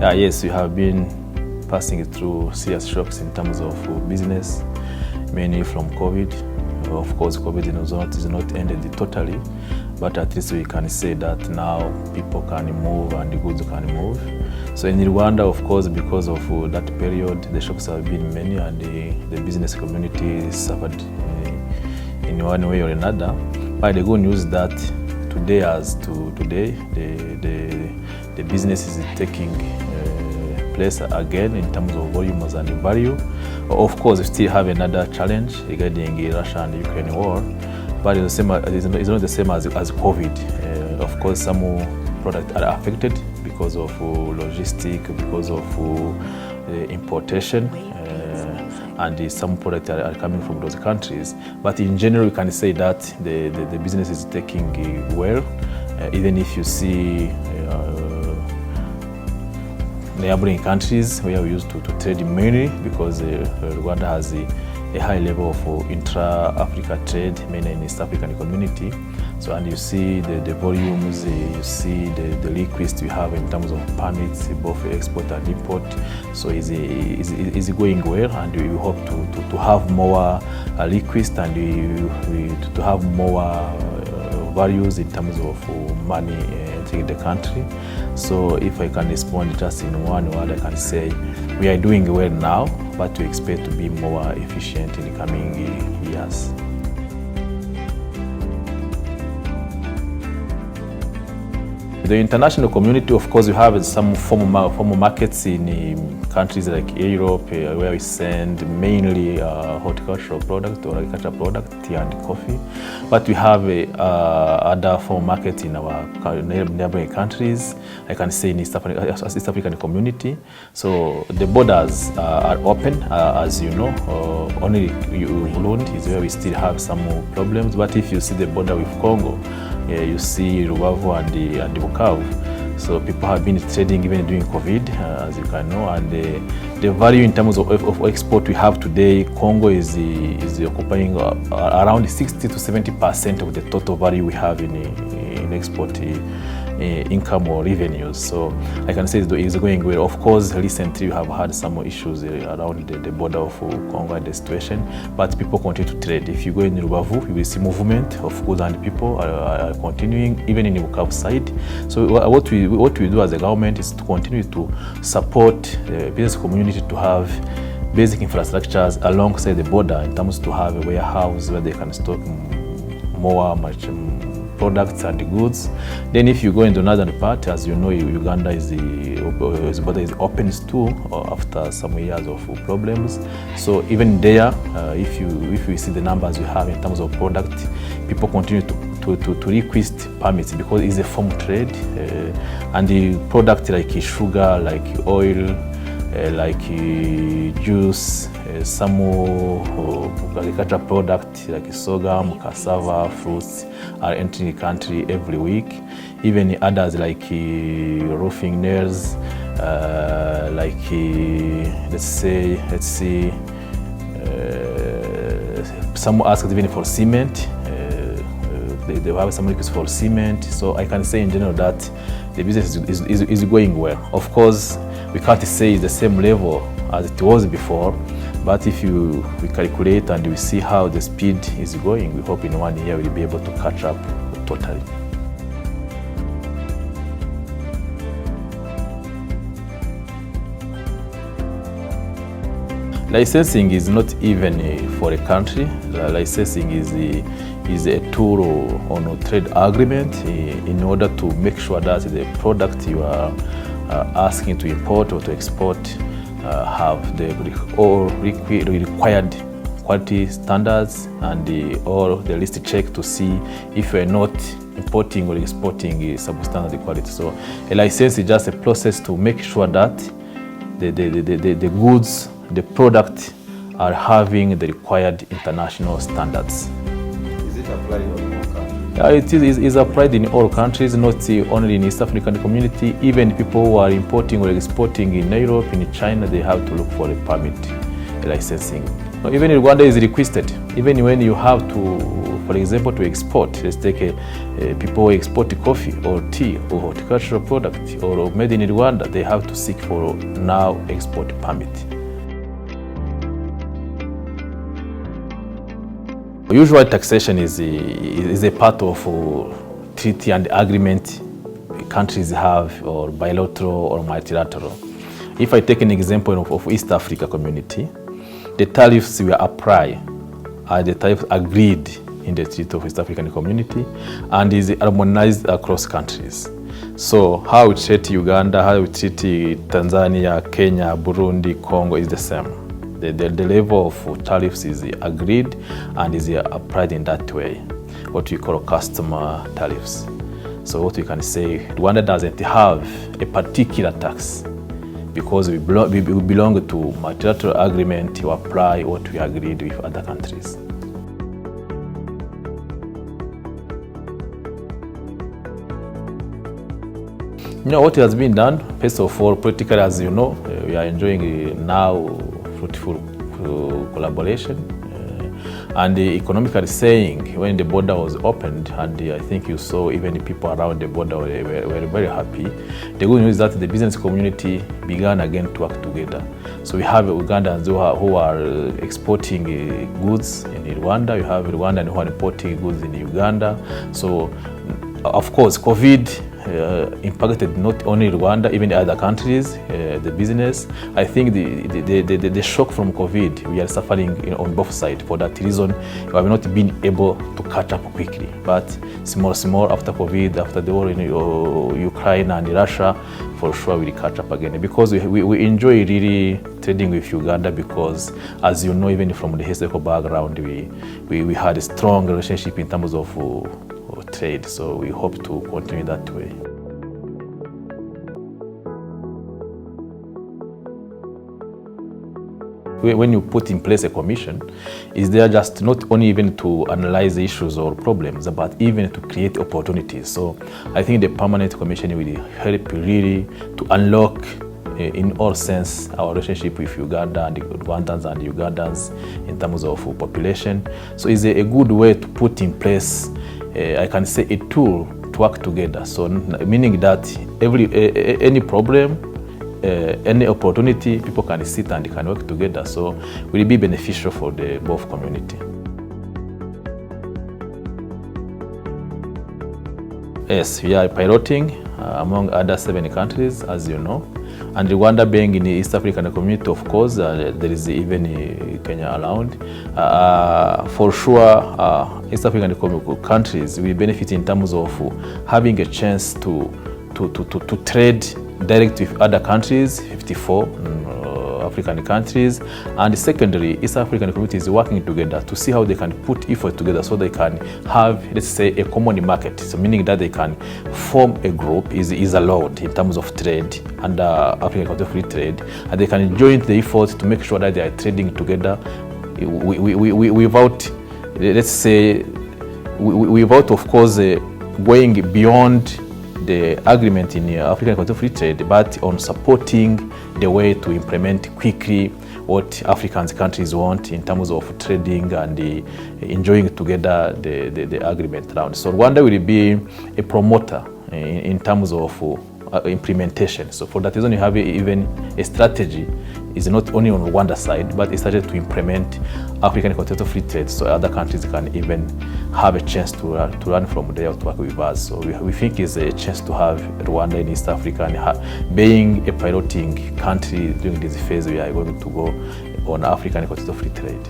Yes, we have been passing through serious shocks in terms of business, mainly from COVID. Of course, COVID is not ended totally, but at least we can say that now people can move and the goods can move. So in Rwanda, of course, because of that period, the shocks have been many, and the business community suffered in one way or another. But the good news is that today, the business is taking place again in terms of volumes and value. Of course, we still have another challenge regarding the Russia and Ukraine war, but it's not the same as COVID. Of course, some products are affected because of logistics, because of importation, and some products are coming from those countries. But in general, we can say that the business is taking well, even if you see neighboring countries where we used to trade mainly, because Rwanda has a high level of intra-Africa trade, mainly in East African community. So, and you see the volumes, you see the request we have in terms of permits, both export and import. So it's going well, and we hope to have more requests and to have more values in terms of money entering the country. So if I can respond just in one word, I can say we are doing well now, but we expect to be more efficient in the coming years. The international community, of course, we have some formal markets in countries like Europe, where we send mainly horticultural product or agricultural product, tea and coffee. But we have other formal markets in our neighboring countries. I can say in East African community. So the borders are open, as you know. Only Burundi is where we still have some problems. But if you see the border with Congo, you see Rubavu and Bukavu. So people have been trading even during COVID, as you can know, and the value in terms of export we have today, Congo is occupying around 60 to 70% of the total value we have in export income or revenues. So I can say it's going well. Of course, recently we have had some issues around the border of Congo and the situation, but people continue to trade. If you go in Rubavu, you will see movement of goods and people are continuing, even in the Bukavu side. So what we do as a government is to continue to support the business community to have basic infrastructures alongside the border, in terms to have a warehouse where they can stock much products and goods. Then if you go into northern part, as you know, Uganda the border is open too after some years of problems. So even there, if we see the numbers we have in terms of product, people continue to request permits because it's a farm trade, and the product like sugar, like oil, like juice, some agricultural product like sorghum, cassava, fruits are entering the country every week. Even others like roofing nails, like let's see, some ask even for cement. They have some requests for cement. So I can say in general that the business is going well. Of course, we can't say it's the same level as it was before, but if we calculate and we see how the speed is going, we hope in 1 year we'll be able to catch up totally. Licensing is not even for a country. Licensing is a tool on a trade agreement in order to make sure that the product you are asking to import or to export have the all required quality standards and all the list check to see if you're not importing or exporting substandard quality. So a license is just a process to make sure that the goods, the product are having the required international standards. Is it applied in all countries? It is applied in all countries, not only in East African community. Even people who are importing or exporting in Europe, in China, they have to look for a permit, a licensing. Even in Rwanda is requested. Even when you have to, For example, to export, let's take people who export coffee or tea or horticultural product or made in Rwanda, they have to seek for now export permit. Usually taxation is a part of treaty and agreement countries have, or bilateral or multilateral. If I take an example of East Africa community, the tariffs will apply are the tariffs agreed in the Treaty of East African Community and is harmonized across countries. So how we treat Uganda, how we treat Tanzania, Kenya, Burundi, Congo is the same. The level of tariffs is agreed and is applied in that way, what we call customer tariffs. So what we can say, Rwanda doesn't have a particular tax because we belong to multilateral agreement to apply what we agreed with other countries. You know what has been done? First of all, politically, as you know, we are enjoying now fruitful collaboration. And economically saying, when the border was opened, and I think you saw even the people around the border were very happy. The good news is that the business community began again to work together. So we have Ugandans who are exporting goods in Rwanda. You have Rwandans who are importing goods in Uganda. So, of course, COVID impacted not only Rwanda, even the other countries, the business. I think the shock from COVID, we are suffering on both sides. For that reason, we have not been able to catch up quickly. But small after COVID, after the war in Ukraine and Russia, for sure we'll catch up again. Because we enjoy really trading with Uganda because, as you know, even from the historical background, we had a strong relationship in terms of trade, so we hope to continue that way. When you put in place a commission, is there just not only even to analyze the issues or problems, but even to create opportunities. So I think the permanent commission will help really to unlock in all sense our relationship with Uganda and the Rwandans and Ugandans in terms of population. So it's a good way to put in place I can say a tool to work together. So meaning that any problem, any opportunity, people can sit and they can work together. So it will be beneficial for the both community. Yes, we are piloting among other 7 countries, as you know. And Rwanda being in the East African community, of course, there is even Kenya around. For sure, East African countries will benefit in terms of having a chance to trade direct with other countries, 54 African countries. And secondly, East African community is working together to see how they can put effort together so they can have, let's say, a common market. So meaning that they can form a group is allowed in terms of trade under African Council of Free Trade, and they can join the effort to make sure that they are trading together without, let's say, without, of course, going beyond the agreement in African Council of Free Trade, but on supporting the way to implement quickly what African countries want in terms of trading and enjoying together the agreement round. So Rwanda will be a promoter in terms of implementation. So for that reason, you have even a strategy. Is not only on Rwanda side, but it's started to implement African Continental Free Trade, so other countries can even have a chance to learn from there to work with us. So we think it's a chance to have Rwanda in East Africa and being a piloting country during this phase we are going to go on African Continental Free Trade.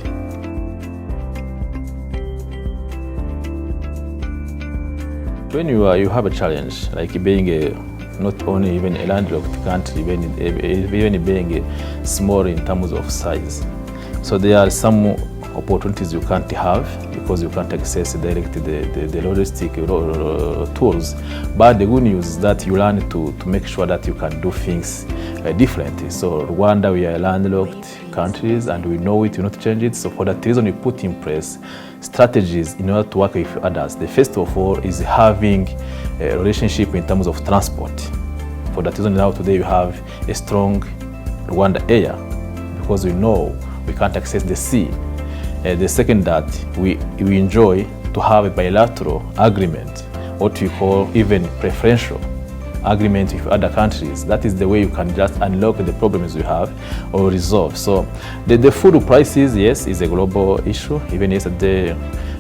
When you have a challenge, like being not only even a landlocked country, even being small in terms of size. So there are some opportunities you can't have because you can't access directly the logistic tools. But the good news is that you learn to make sure that you can do things differently. So Rwanda, we are landlocked countries and we know it, we not change it. So for that reason, we put in place strategies in order to work with others. The first of all is having a relationship in terms of transport. For that reason, now today we have a strong Rwanda Air because we know we can't access the sea. The second that we enjoy to have a bilateral agreement, what we call even preferential agreement with other countries. That is the way you can just unlock the problems we have or resolve. So the food prices, yes, is a global issue. Even yesterday,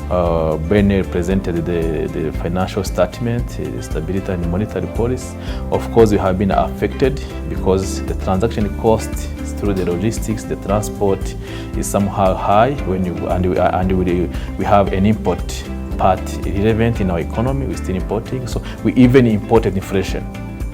Bernard presented the financial statement, stability and monetary policy. Of course, we have been affected because the transaction cost through the logistics, the transport is somehow high when we have an import part relevant in our economy. We're still importing, so we even imported inflation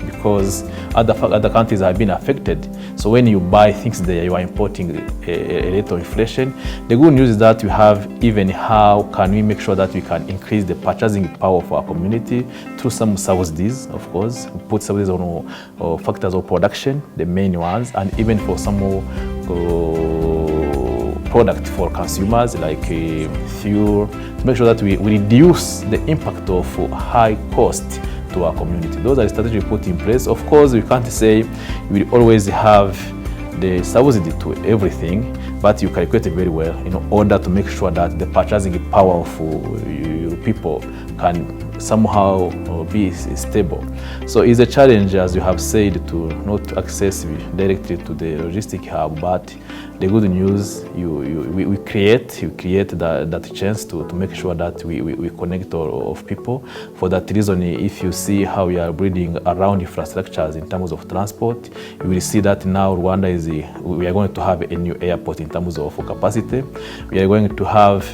because other countries have been affected. So when you buy things there, you are importing a little inflation. The good news is that we have even how can we make sure that we can increase the purchasing power of our community through some subsidies. Of course, we put subsidies on factors of production, the main ones, and even for some more product for consumers like fuel, to make sure that we reduce the impact of high cost to our community. Those are the strategies we put in place. Of course, we can't say we always have the subsidy to everything, but you calculate it very well in order to make sure that the purchasing power of your people can somehow be stable. So it's a challenge, as you have said, to not access directly to the logistic hub, but the good news, we create that chance to make sure that we connect all of people. For that reason, if you see how we are building around infrastructures in terms of transport, you will see that now Rwanda we are going to have a new airport in terms of capacity. We are going to have,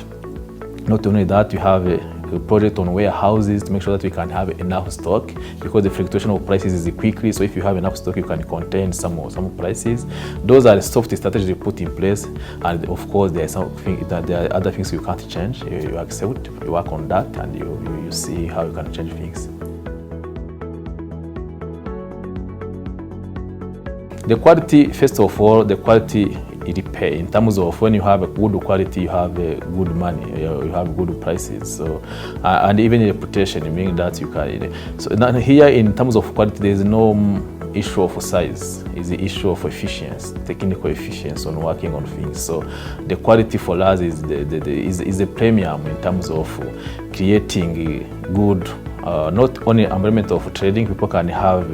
not only that, we have a project on warehouses to make sure that we can have enough stock, because the fluctuation of prices is quickly. So if you have enough stock, you can contain some prices. Those are the soft strategies we put in place, and of course there are other things you can't change. You accept, you work on that, and you see how you can change things. The quality, first of all, the quality it pay. In terms of when you have a good quality, you have a good money, you have good prices. So and even reputation, meaning that you can. So now here in terms of quality, there is no issue of size. It's the issue of efficiency, technical efficiency on working on things. So the quality for us is a premium in terms of creating good, not only environment of trading. People can have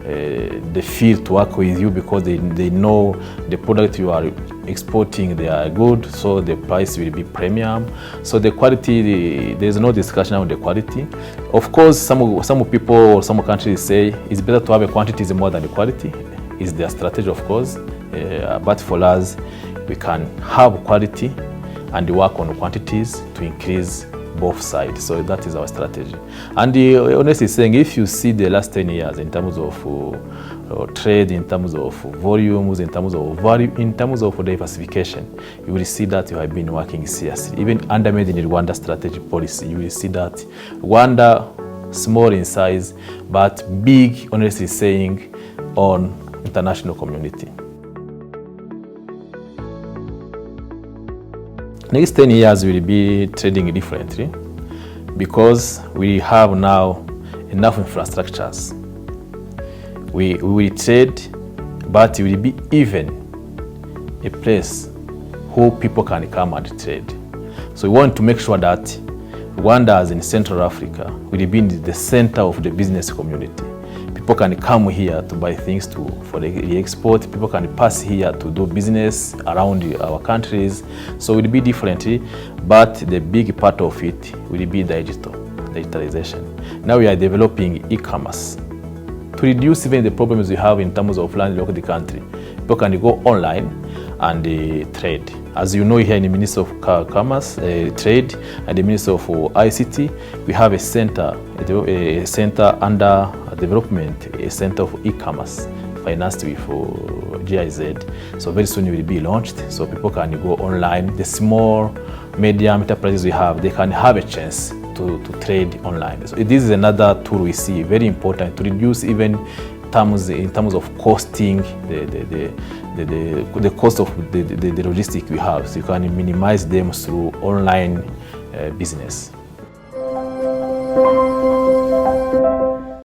the feel to work with you because they know the product you are exporting, they are good, so the price will be premium. So the quality, there's no discussion on the quality. Of course, some people or some countries say it's better to have a quantity more than the quality. It's their strategy, of course, but for us, we can have quality and work on quantities to increase both sides. So that is our strategy. And honestly saying, if you see the last 10 years in terms of trade, in terms of volumes, in terms of value, in terms of diversification, you will see that you have been working seriously. Even under Made in Rwanda strategy policy, you will see that Rwanda, small in size, but big, honestly saying, on international community. Next 10 years will be trading differently because we have now enough infrastructures. We will trade, but it will be even a place where people can come and trade. So we want to make sure that Rwanda, as in Central Africa, will be in the center of the business community. People can come here to buy things for the export. People can pass here to do business around our countries. So it will be differently, but the big part of it will be digitalization. Now we are developing e-commerce to reduce even the problems we have in terms of landlocked the country. People can go online and trade. As you know, here in the Ministry of Commerce, Trade, and the Ministry of ICT, we have a center under development, a center of e-commerce financed with GIZ. So very soon it will be launched, so people can go online. The small, medium enterprises we have, they can have a chance to trade online. So this is another tool we see very important to reduce even in terms of costing the cost of the logistics we have. So you can minimize them through online business.